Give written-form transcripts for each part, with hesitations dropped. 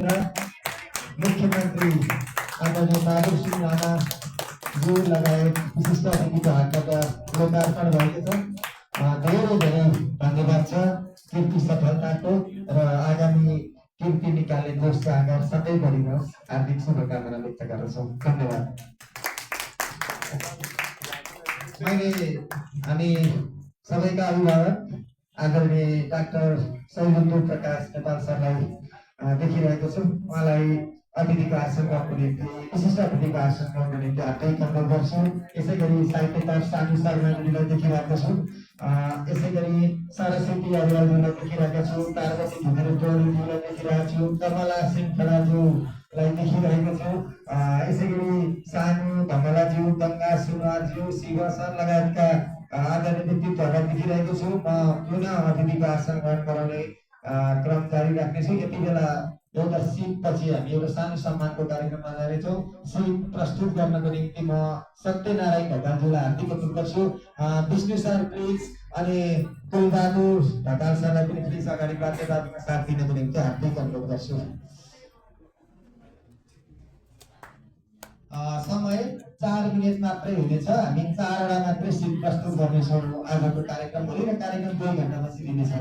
गरेर मुख्यमन्त्री आदरणीय बहादुर सिंह राणाज्यू लगायत विशिष्ट अतिथिको हातबाट लोकार्पण भएको छ। धेरै धेरै धन्यवाद छ कीर्ति सफलताको र आगामी कीर्ति निकाल्ने दोषको आकार सधैँभरि रहोस्। हार्दिक शुभकामना व्यक्त गर्दछौँ। धन्यवाद। हामी सबैका अभिभावक आदरणीय डाक्टर सौबन्धु प्रकाश नेपाल सरलाई देखिरहेको छु। उहाँलाई अतिथिको आसन गर्नको निम्ति विशिष्ट अतिथिको आसन गर्नको निम्ति हार्दिक अनुरोध गर्छु। यसै गरी साहित्यकार सानु शर्माजीलाई देखिरहेको छु। यसै गरी सरस्वती अरियालजीलाई देखिरहेको छु। पार्वती ढुङ्गेरज्यूलाई देखिरहेको छु। कमला सिंहलाज्यूलाई देखिरहेको छु। यसै गरी सानु धमलाज्यू, गङ्गा सुनवारज्यू, शिव सर लगायतका आदरणीय व्यक्तित्वहरूलाई देखिरहेको छु। म पुनः अतिथिको आसन ग्रहण गराउने क्रम जारी राख्नेछु। यति बेला एउटा सिटपछि हामी एउटा सानो सम्मानको कार्यक्रममा जानेछौँ। सिट प्रस्तुत गर्नको निम्ति म सत्यनारायण ढकालज्यूलाई हार्दिक अनुरोध गर्छु। विष्णु सर प्लिज अनि कुलबहादुर ढकाल सरलाई पनि प्लिज अगाडि बाध्यतामा साथ दिनको निम्ति हार्दिक अनुरोध गर्छु। समय 4 मिनट मात्रै हुनेछ। हामी 4वटा मात्रै सिट प्रस्तुत गर्नेछौँ आजको कार्यक्रम भोलि र कार्यक्रम 2 घण्टापछि दिनेछ।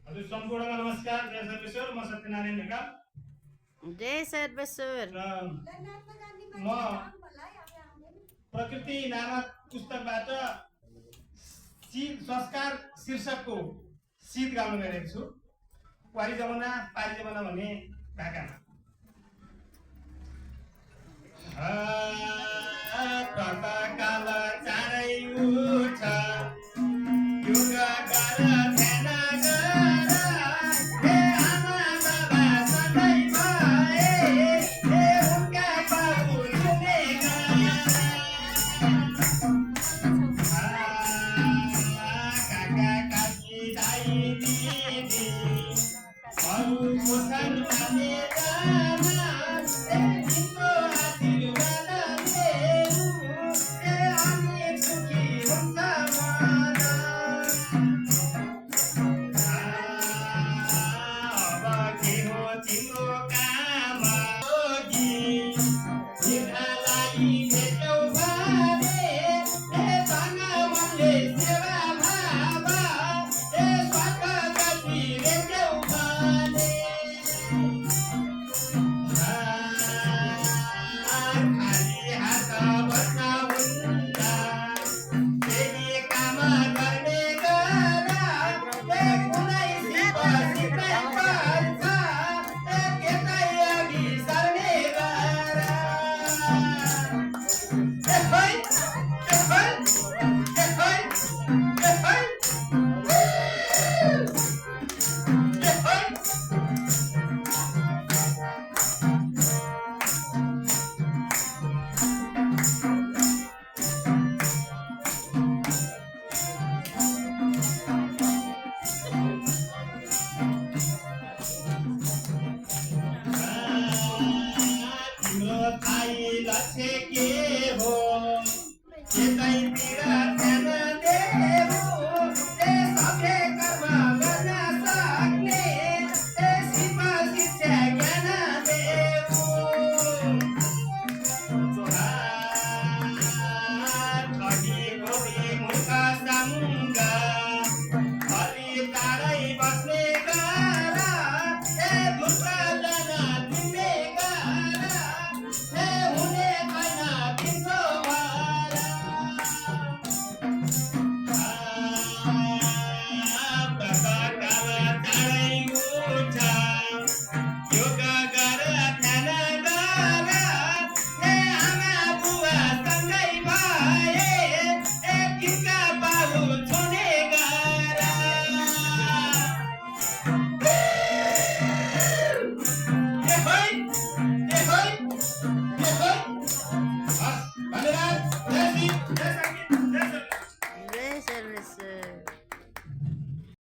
हजुर सम्पूर्णमा नमस्कार। जय सर्वेश्वर। म सत्यनारायण ढकाल। जय सर्वेश्वर। म प्रकृति नामक पुस्तकबाट शीत संस्कार शीर्षकको शीत गाउन गइरहेको छु। वारी जमाना पारी जमाना भन्ने भाकामा काल चाँडै उठ के हो